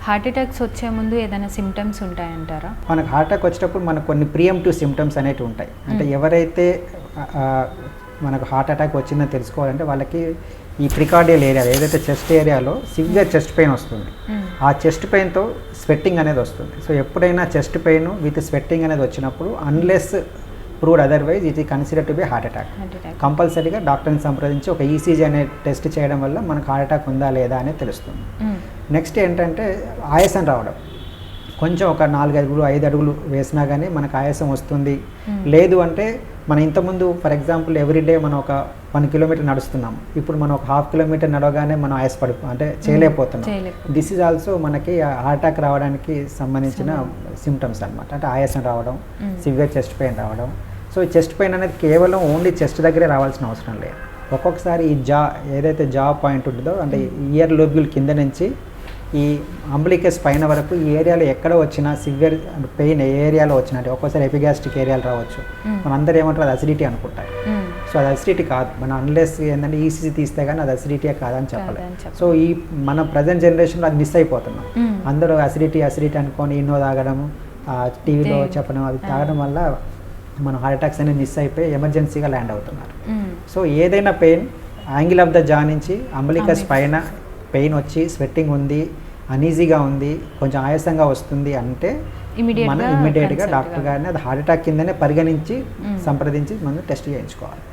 Heart attacks వచ్చే ముందు ఏదైనా సిమ్టమ్స్ ఉంటాయంటారా? మనకు హార్ట్ అటాక్ వచ్చేటప్పుడు మనకు కొన్ని ప్రియంప్టివ్ సిమ్టమ్స్ అనేవి ఉంటాయి. అంటే ఎవరైతే మనకు హార్ట్ అటాక్ వచ్చిందని తెలుసుకోవాలంటే వాళ్ళకి ఈ ప్రికార్డియల్ ఏరియా ఏదైతే చెస్ట్ ఏరియాలో సివియర్ చెస్ట్ పెయిన్ వస్తుంది. ఆ చెస్ట్ పెయిన్తో స్వెట్టింగ్ అనేది వస్తుంది. సో ఎప్పుడైనా చెస్ట్ పెయిన్ విత్ స్వెట్టింగ్ అనేది వచ్చినప్పుడు అన్లెస్ ప్రూవ్డ్ అదర్వైజ్ ఇట్ ఈ consider to be heart attack. కంపల్సరీగా డాక్టర్ని సంప్రదించి ఒక ఈసీజీ అనే టెస్ట్ చేయడం వల్ల మనకు హార్ట్ అటాక్ ఉందా లేదా అనేది తెలుస్తుంది. నెక్స్ట్ ఏంటంటే ఆయాసం రావడం. కొంచెం ఒక 4 అడుగులు 5 అడుగులు వేసినా కానీ మనకు ఆయాసం వస్తుంది. లేదు అంటే మనం ఇంతకుముందు ఫర్ ఎగ్జాంపుల్ ఎవ్రీడే మనం ఒక 1 కిలోమీటర్ నడుస్తున్నాం, ఇప్పుడు మనం ఒక 1/2 కిలోమీటర్ నడవగానే మనం అంటే చేయలేకపోతున్నాం. దిస్ ఈజ్ ఆల్సో మనకి హార్ట్ అటాక్ రావడానికి సంబంధించిన సిమ్టమ్స్ అనమాట. అంటే ఆయాసం రావడం, సివియర్ చెస్ట్ పెయిన్ రావడం. సో ఈ చెస్ట్ పెయిన్ అనేది కేవలం ఓన్లీ చెస్ట్ దగ్గరే రావాల్సిన అవసరం లేదు. ఒక్కొక్కసారి ఈ ఏదైతే జా పాయింట్ ఉంటుందో అంటే ఇయర్ లోబ్యూల్ కింద నుంచి ఈ అంబ్లికస్ పైన వరకు ఈ ఏరియాలో ఎక్కడ వచ్చినా సివియర్ పెయిన్ ఏ ఏరియాలో వచ్చినా అంటే ఒక్కోసారి ఎపిగాస్ట్రిక్ ఏరియాలో రావచ్చు. మనందరూ ఏమంటారు అది అసిడిటీ అనుకుంటారు. సో అది అసిడిటీ కాదు. మనం అన్లెస్ ఏంటంటే ఈసీజీ తీస్తే కానీ అది అసిడిటీ కాదని చెప్పలేదు. సో ఈ మన ప్రజెంట్ జనరేషన్లో అది మిస్ అయిపోతున్నాం. అందరూ అసిడిటీ అనుకొని ఇన్నో తాగడం, టీవీలో చెప్పడం అది తాగడం వల్ల మనం హార్ట్ అటాక్స్ అనేది మిస్ అయిపోయి ఎమర్జెన్సీగా ల్యాండ్ అవుతున్నారు. సో ఏదైనా పెయిన్ యాంగిల్ ఆఫ్ ద జా నుంచి అంబ్లికస్ పైన పెయిన్ వచ్చి స్వెట్టింగ్ ఉంది, అనీజీగా ఉంది, కొంచెం ఆయాసంగా వస్తుంది అంటే మనం ఇమ్మీడియట్గా డాక్టర్ గారిని అది హార్ట్ అటాక్ కిందనే పరిగణించి సంప్రదించి మనం టెస్ట్ చేయించుకోవాలి.